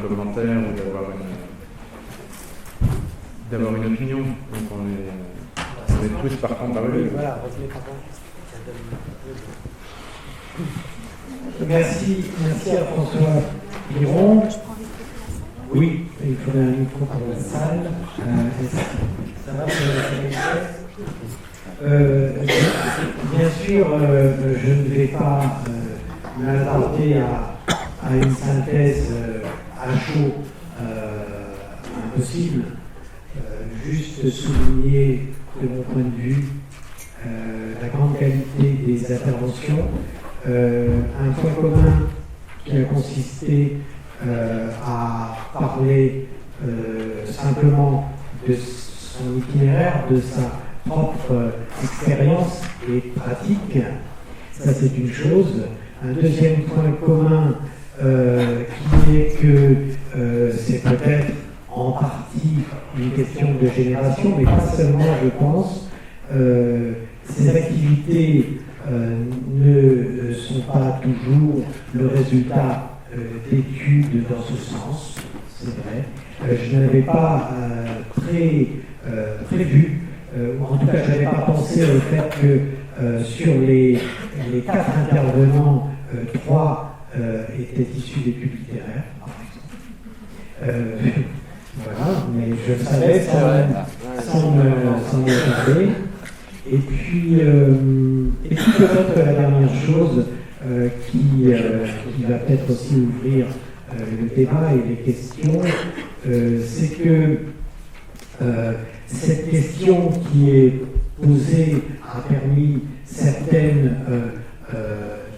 commentaire ou d'avoir une opinion. Donc on est tous partants de parler. Voilà, revenez par contre. Merci à François Piron. Oui, il faudrait un micro pour la salle. Ça va bien sûr, je ne vais pas m'attarder à une synthèse à chaud impossible. Juste souligner, de mon point de vue, la grande qualité des interventions. Un point commun qui a consisté à parler simplement de son itinéraire, de sa propre expérience et pratique. Ça, c'est une chose. Un deuxième point commun qui est que c'est peut-être en partie une question de génération, mais pas seulement, je pense. Ces activités ne sont pas toujours le résultat d'études dans ce sens, c'est vrai. Je n'avais pas prévu, ou en tout cas je n'avais pas pensé au fait que sur les 4 intervenants, 3 étaient issus d'études littéraires, par exemple. Voilà, mais je le savais sans me regarder. Et puis peut-être la dernière chose qui va peut-être aussi ouvrir le débat et les questions, c'est que cette question qui est posée a permis certaines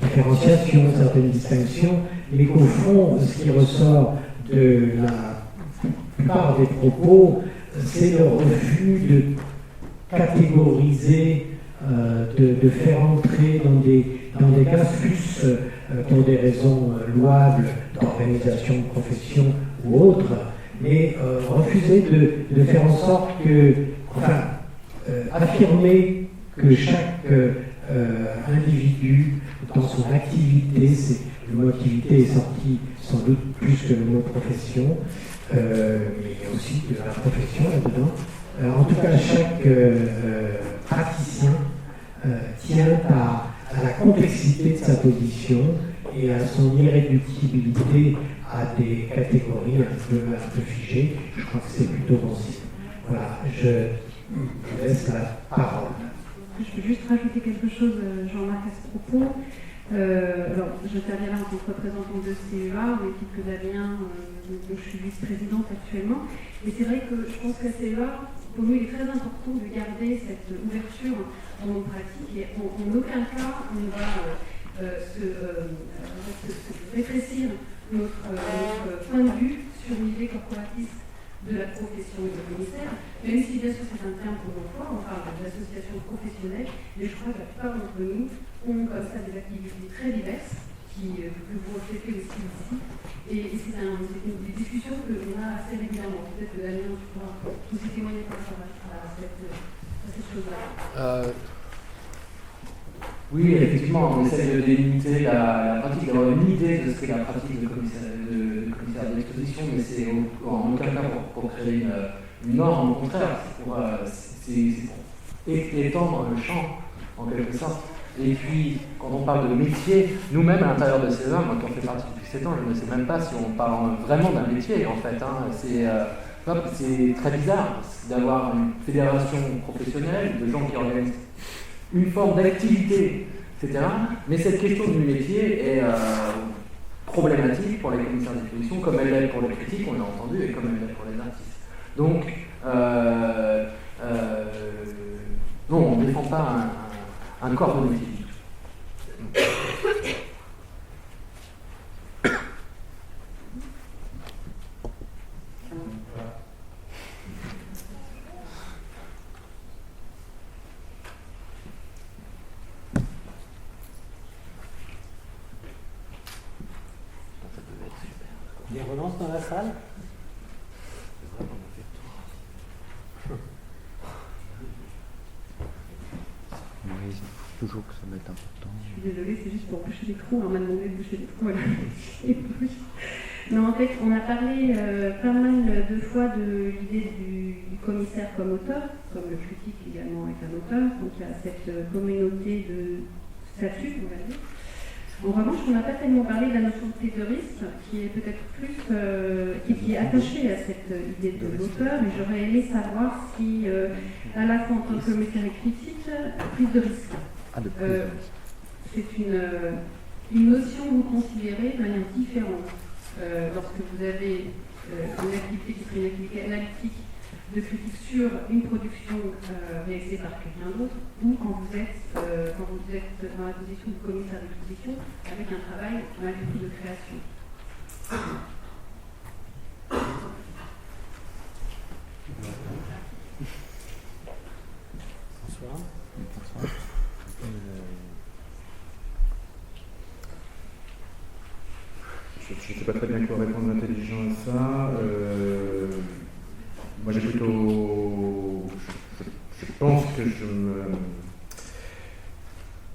différenciations, certaines distinctions, mais qu'au fond, ce qui ressort de la plupart des propos, c'est le refus de catégoriser, de faire entrer dans des cas fût pour des raisons louables d'organisation de profession ou autres, mais refuser de faire en sorte que, affirmer que chaque individu, dans son activité, le mot activité est sorti sans doute plus que le mot profession, mais il y a aussi de la profession là-dedans. En tout cas, chaque praticien tient à la complexité de sa position et à son irréductibilité à des catégories un peu figées. Je crois que c'est plutôt bon signe. Voilà, je vous laisse la parole. Je peux juste rajouter quelque chose, Jean-Marc, à ce propos. Alors, j'interviens là en tant que représentante de CEA, une équipe que Damien, dont je suis vice-présidente actuellement. Et c'est vrai que je pense qu'à CEA, pour nous, il est très important de garder cette ouverture dans nos pratiques et en aucun cas on va se rétrécir notre point de vue sur l'idée corporatiste de la profession et du commissaire, même si bien sûr c'est un terme qu'on emploie, on parle d'associations professionnelles, mais je crois que la plupart d'entre nous ont comme ça des activités très diverses que vous reflétez aussi ici. Et c'est une discussion que l'on a assez régulièrement. Peut-être que Damien, tu pourras aussi témoigner par rapport à cette chose-là. Oui, effectivement, on essaie de délimiter la pratique, d'avoir une idée de ce qu'est la pratique de commissaire d'exposition, mais c'est en aucun cas pour créer une norme, au contraire, c'est pour étendre le champ, en quelque sorte. Et puis, quand on parle de métier, nous-mêmes à l'intérieur de CEA, moi qui en fais partie depuis 7 ans, je ne sais même pas si on parle vraiment d'un métier en fait. C'est très bizarre d'avoir une fédération professionnelle de gens qui organisent une forme d'activité, etc. Mais cette question du métier est problématique pour les commissaires d'exposition, comme elle l'est pour les critiques, on l'a entendu, et comme elle l'est pour les artistes. Donc, non, on ne défend pas un corps de métier. Des relances dans la salle? Oui, il faut toujours que ça mette important. Je suis désolée, c'est juste pour boucher les trous. On m'a demandé de boucher les trous. Voilà. Et puis, Non, en fait, on a parlé pas mal de fois de l'idée du commissaire comme auteur, comme le critique également est un auteur, donc il y a cette communauté de statut, on va dire. En revanche, on n'a pas tellement parlé de la notion de prise de risque, qui est peut-être plus, qui est attachée à cette idée de l'auteur, et j'aurais aimé savoir si, à la fois en tant que commissaire et critique, prise de risque. C'est une notion que vous considérez de manière différente lorsque vous avez une activité qui serait une activité analytique de critique sur une production réalisée par quelqu'un d'autre, ou quand vous êtes dans la position de commissaire d'exposition avec un travail malgré tout de création. Bonsoir. Je ne sais pas très bien quoi répondre intelligent à ça. Moi, j'ai plutôt. Je pense que je me.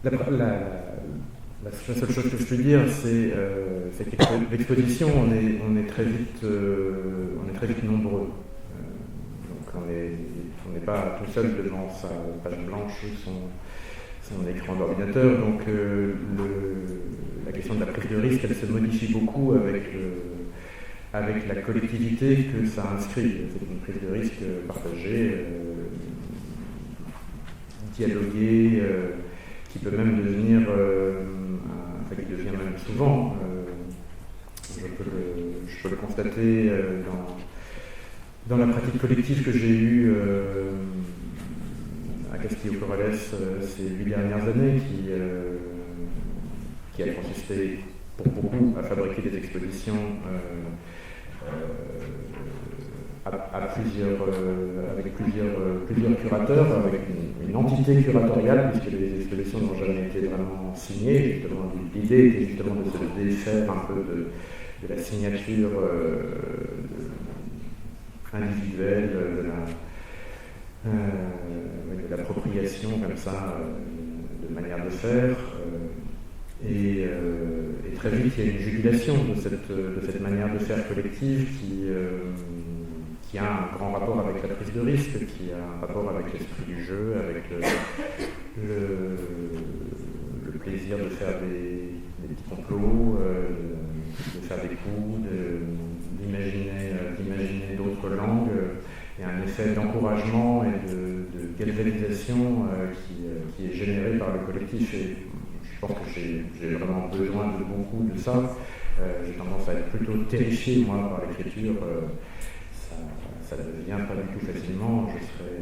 La seule chose que je puis dire, c'est que l'exposition, on est très vite nombreux. Donc, on n'est pas tout seul devant sa page blanche ou son écran d'ordinateur. Donc, la question de la prise de risque, elle se modifie beaucoup avec la collectivité que ça inscrit. C'est une prise de risque partagée, dialoguée, qui peut même devenir, qui devient même souvent, je peux le constater dans la pratique collective que j'ai eue à Castillo-Corrales ces 8 dernières années, qui a consisté pour beaucoup à fabriquer des expositions avec plusieurs curateurs, avec une entité curatoriale, puisque les expositions n'ont jamais été vraiment signées. Justement, l'idée était justement de se défaire un peu de la signature individuelle, de l'appropriation comme ça, de manière de faire. Et très vite, il y a une jubilation de cette manière de faire collective qui a un grand rapport avec la prise de risque, qui a un rapport avec l'esprit du jeu, avec le plaisir de faire des petits complots, de faire des coups, d'imaginer d'autres langues. Il y a un effet d'encouragement et de galvanisation qui est généré par le collectif. Et je pense que j'ai vraiment besoin de beaucoup de ça. J'ai tendance à être plutôt terrifié, moi, par l'écriture. Ça ne devient pas du tout facilement. Je serais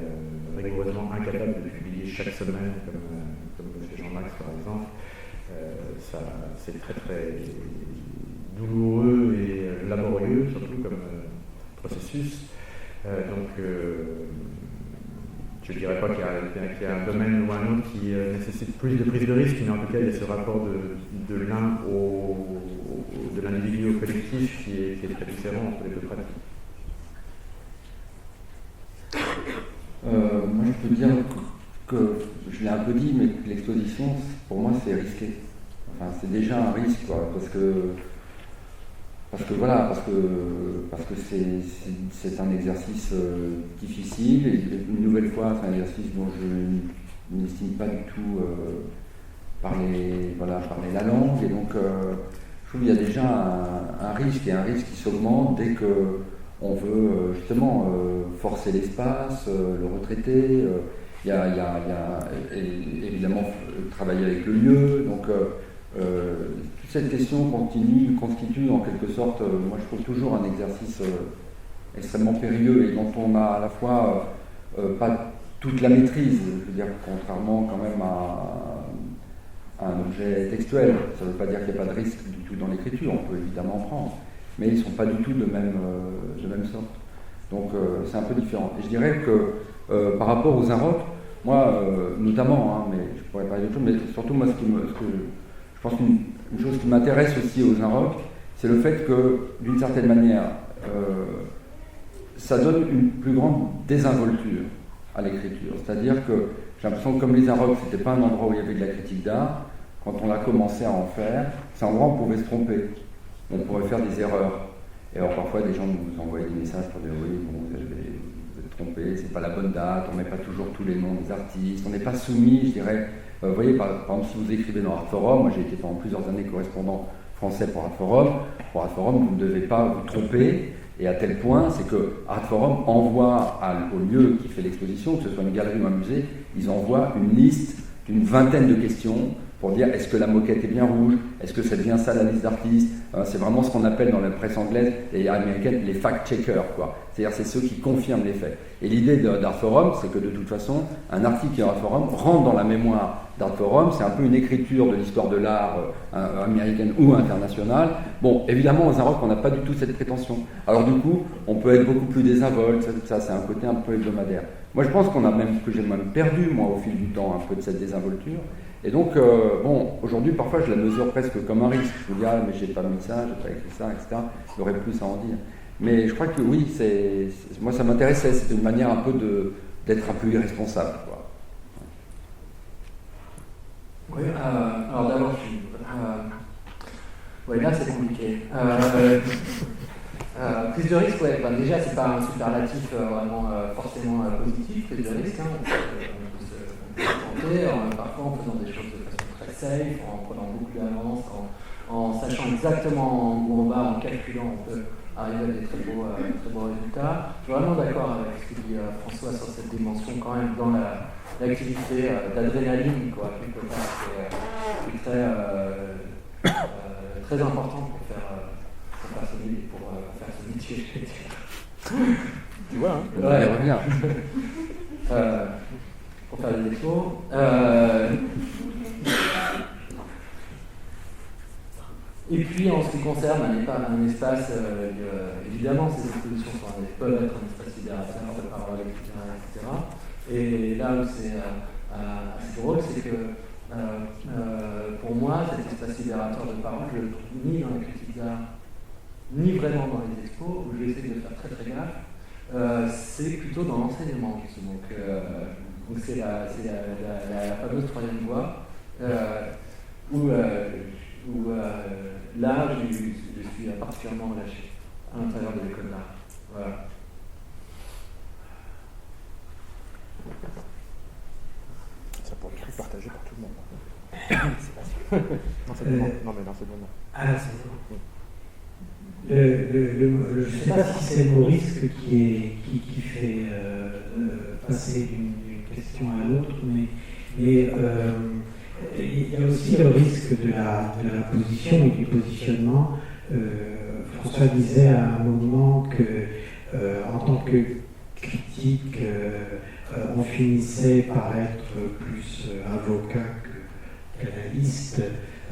rigoureusement incapable de publier chaque semaine, comme le fait Jean-Max, par exemple. C'est très, très douloureux et laborieux, surtout comme processus. Donc, je ne dirais pas qu'il y a un domaine ou un autre qui nécessite plus de prise de risque, mais en tout cas, il y a ce rapport de l'individu au collectif qui est très différent entre les deux pratiques. Moi, je peux dire que je l'ai un peu dit, mais que l'exposition, pour moi, c'est risqué. Enfin, c'est déjà un risque, quoi, parce que c'est un exercice difficile, et une nouvelle fois, c'est un exercice dont je n'estime pas du tout parler la langue, et donc je trouve qu'il y a déjà un risque, et un risque qui s'augmente dès qu'on veut justement forcer l'espace, le retraiter. Il y a évidemment travailler avec le lieu, donc toute cette question constitue en quelque sorte, moi je trouve toujours un exercice extrêmement périlleux et dont on a à la fois pas toute la maîtrise, je veux dire, contrairement quand même à un objet textuel. Ça ne veut pas dire qu'il n'y a pas de risque du tout dans l'écriture, on peut évidemment en prendre, mais ils ne sont pas du tout de même sorte. Donc c'est un peu différent. Et je dirais que par rapport aux Inrocks, moi notamment, mais je pourrais parler d'autre chose, mais surtout moi je pense qu'une chose qui m'intéresse aussi aux Inrocks, c'est le fait que d'une certaine manière, ça donne une plus grande désinvolture à l'écriture. C'est-à-dire que j'ai l'impression que comme les Inrocks, c'était pas un endroit où il y avait de la critique d'art, quand on a commencé à en faire, c'est un endroit où on pouvait se tromper, on pourrait faire des erreurs. Et alors parfois des gens nous envoient des messages pour dire oui, bon, vous êtes trompé, c'est pas la bonne date, on met pas toujours tous les noms des artistes, on n'est pas soumis, je dirais. Vous voyez, par exemple, si vous écrivez dans Art Forum, moi j'ai été pendant plusieurs années correspondant français pour Art Forum, vous ne devez pas vous tromper. Et à tel point, c'est que Art Forum envoie au lieu qui fait l'exposition, que ce soit une galerie ou un musée, ils envoient une liste d'une vingtaine de questions pour dire est-ce que la moquette est bien rouge, est-ce que c'est bien ça la liste d'artistes. C'est vraiment ce qu'on appelle dans la presse anglaise et américaine les fact-checkers, quoi. C'est-à-dire c'est ceux qui confirment les faits. Et l'idée d'Art Forum, c'est que de toute façon, un article qui est Art Forum rentre dans la mémoire d'Art Forum, c'est un peu une écriture de l'histoire de l'art américaine ou internationale. Bon, évidemment, aux Arocs, on n'a pas du tout cette prétention. Alors du coup, on peut être beaucoup plus désinvolte, ça c'est un côté un peu hebdomadaire. Moi, je pense que j'ai même perdu, moi, au fil du temps, un peu de cette désinvolture. Et donc, bon, aujourd'hui, parfois, je la mesure presque comme un risque. Je me dis, ah, mais j'ai pas mis ça, j'ai pas écrit ça, etc. J'aurais plus à en dire. Mais je crois que oui, moi, ça m'intéressait. C'est une manière un peu d'être un peu irresponsable, quoi. Oui, alors d'abord, ouais, là, c'est compliqué. Prise de risque, ouais, déjà, c'est pas un superlatif vraiment forcément positif, prise de risque. Hein, on peut se tenter, parfois en faisant des choses de façon très safe, en prenant beaucoup d'avance, en sachant exactement où on va, en calculant, on peut arriver à des très beaux résultats. Je suis vraiment d'accord avec ce que dit François sur cette dimension quand même dans l'activité d'adrénaline, quoi, quelque part, qui est très importante pour faire ce métier. Tu vois, hein? Ouais, reviens. Pour faire des expos. Et puis en ce qui concerne un espace, évidemment ces expositions peuvent être un espace libérateur de parole, etc. Et là où c'est assez drôle, c'est que pour moi, cet espace libérateur de parole, je le trouve ni dans les critiques d'art, ni vraiment dans les expos, où j'essaie de faire très très gaffe, c'est plutôt dans l'enseignement. Donc c'est la fameuse troisième voie, où là, je suis particulièrement relâché à l'intérieur de l'école d'art. Voilà. Ça pourrait être partagé par tout le monde. C'est pas sûr. Non, mais dans ce moment. Ah, je ne sais pas si c'est le mot risque qui fait passer d'une question à l'autre, mais il y a aussi le risque de la position et du positionnement. François disait à un moment que, en tant que critique, on finissait par être plus avocat qu'analyste,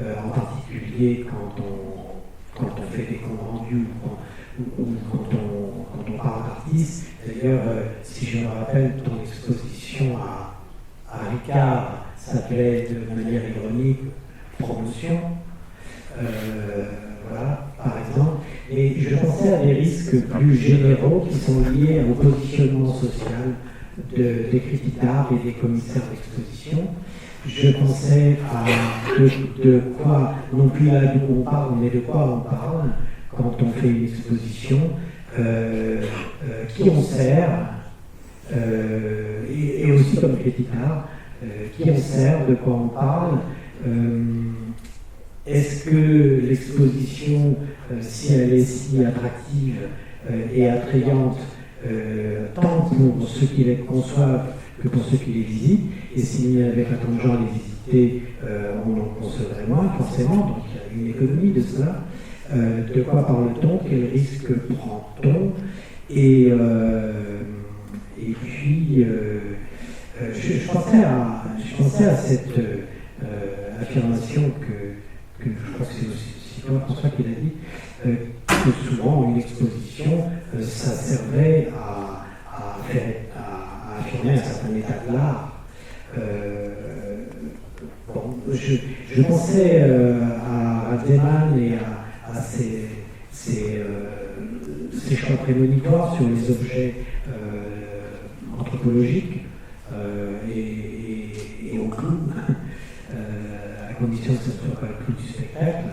en particulier quand on fait des comptes rendus ou quand on parle d'artistes. D'ailleurs, si je me rappelle, ton exposition à Ricard s'appelait de manière ironique promotion, voilà, par exemple. Et je pensais à des risques plus généraux qui sont liés au positionnement social des critiques d'art et des commissaires d'exposition. Je pensais à de quoi, non plus là d'où on parle, mais de quoi on parle quand on fait une exposition, qui on sert, et aussi comme critique d'art, qui on sert, de quoi on parle. Est-ce que l'exposition, si elle est si attractive et attrayante, tant pour ceux qui les conçoivent que pour ceux qui les visitent, et s'il n'y avait pas tant de gens à les visiter, on en concevrait moins forcément, donc il y a une économie de cela. De quoi parle-t-on? Quel risque prend-on? Et puis, je pensais à cette affirmation que je crois que c'est aussi toi, François, qui l'a dit, que souvent une exposition, ça servait à affirmer un certain état de l'art. Je pensais à Zeman et à ces choix prémonitoires sur les objets anthropologiques et au clown, à condition que ce ne soit pas le clown du spectacle.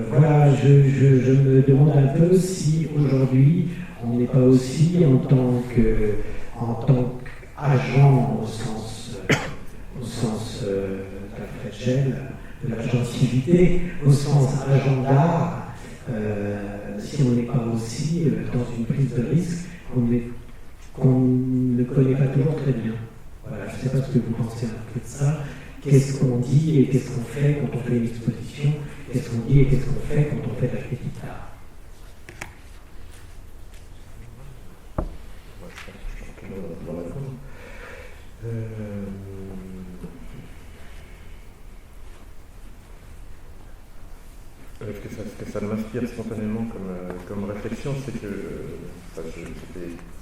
Voilà, je me demande un peu si aujourd'hui on n'est pas aussi en tant qu'agent au sens d'Alfred Gell, de l'agentivité, au sens agent d'art, si on n'est pas aussi dans une prise de risque qu'on ne connaît pas toujours très bien. Voilà, je ne sais pas ce que vous pensez un peu de ça. Qu'est-ce qu'on dit et qu'est-ce qu'on fait quand on fait une exposition? Qu'est-ce qu'on dit et qu'est-ce qu'on fait quand on fait de la critique d'art? Ce que ça m'inspire spontanément comme réflexion, c'est que,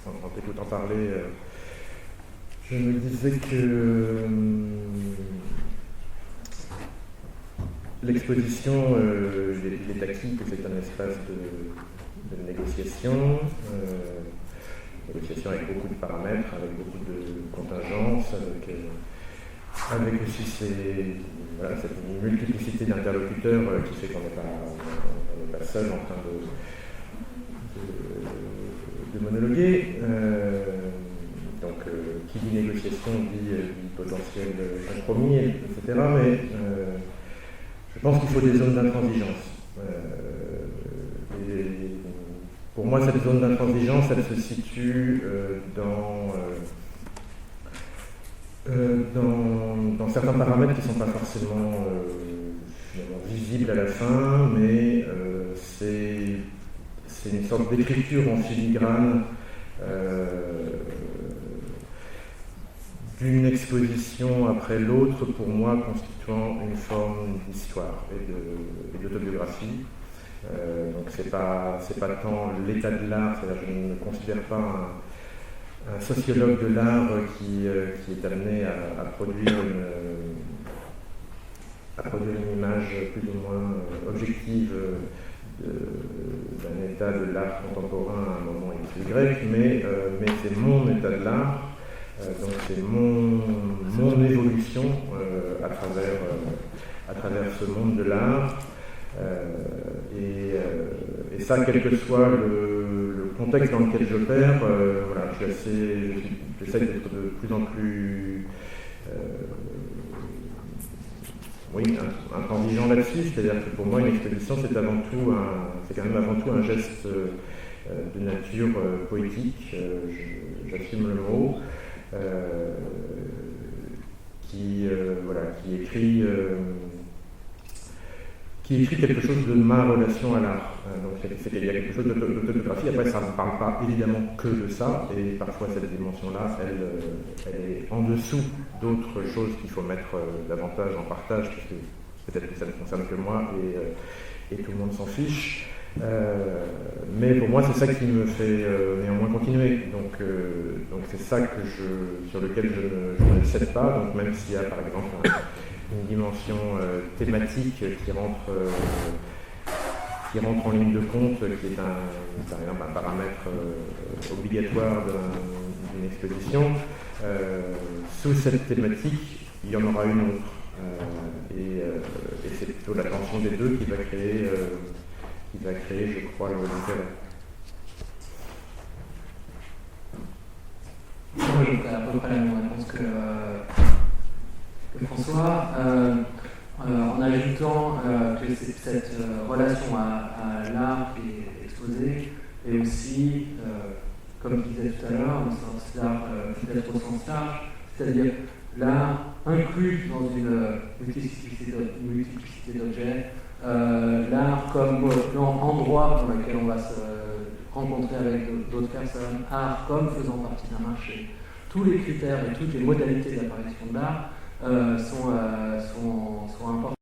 en t'écoutant parler, je me disais que l'exposition, il est acquis que c'est un espace de négociation, négociation avec beaucoup de paramètres, avec beaucoup de contingences, avec aussi cette multiplicité d'interlocuteurs qui fait qu'on n'est pas seul en train de monologuer. Donc, qui dit négociation dit potentiel compromis, etc. Mais je pense qu'il faut des zones d'intransigeance. Pour moi, cette zone d'intransigeance, elle se situe dans certains paramètres qui ne sont pas forcément visibles à la fin, mais c'est une sorte d'écriture en filigrane d'une exposition après l'autre, pour moi constituant une forme d'histoire et d'autobiographie. Donc c'est pas tant l'état de l'art, c'est-à-dire je ne me considère pas un sociologue de l'art qui est amené à produire une image plus ou moins objective d'un état de l'art contemporain à un moment X ou Y, mais c'est mon état de l'art, donc c'est mon évolution à travers ce monde de l'art. Et ça, quel que soit le contexte dans lequel j'opère, voilà, j'essaie d'être de plus en plus intransigeant là-dessus. C'est-à-dire que pour moi, une exposition, c'est quand même avant tout un geste de nature poétique, j'assume le mot, qui écrit quelque chose de ma relation à l'art. Donc il y a quelque chose d'autobiographie. Après, ça ne parle pas évidemment que de ça, et parfois cette dimension-là, elle est en dessous d'autres choses qu'il faut mettre davantage en partage, parce que peut-être que ça ne concerne que moi, et tout le monde s'en fiche. Mais pour moi, c'est ça qui me fait néanmoins continuer. Donc c'est ça sur lequel je ne cède pas. Donc même s'il y a par exemple une dimension thématique qui rentre en ligne de compte, qui est par exemple un paramètre obligatoire d'une exposition, sous cette thématique, il y en aura une autre. Et c'est plutôt la tension des deux qui va créer, je crois, l'intérêt. Moi, je ferai à peu près la même réponse que François, en ajoutant que cette relation à l'art qui est exposée est aussi, comme je disais tout à l'heure, une sorte d'art peut-être au sens large, c'est-à-dire l'art inclus dans une multiplicité d'objets, l'art comme endroit dans lequel on va se rencontrer avec d'autres personnes, art comme faisant partie d'un marché. Tous les critères et toutes les modalités d'apparition de l'art sont importants.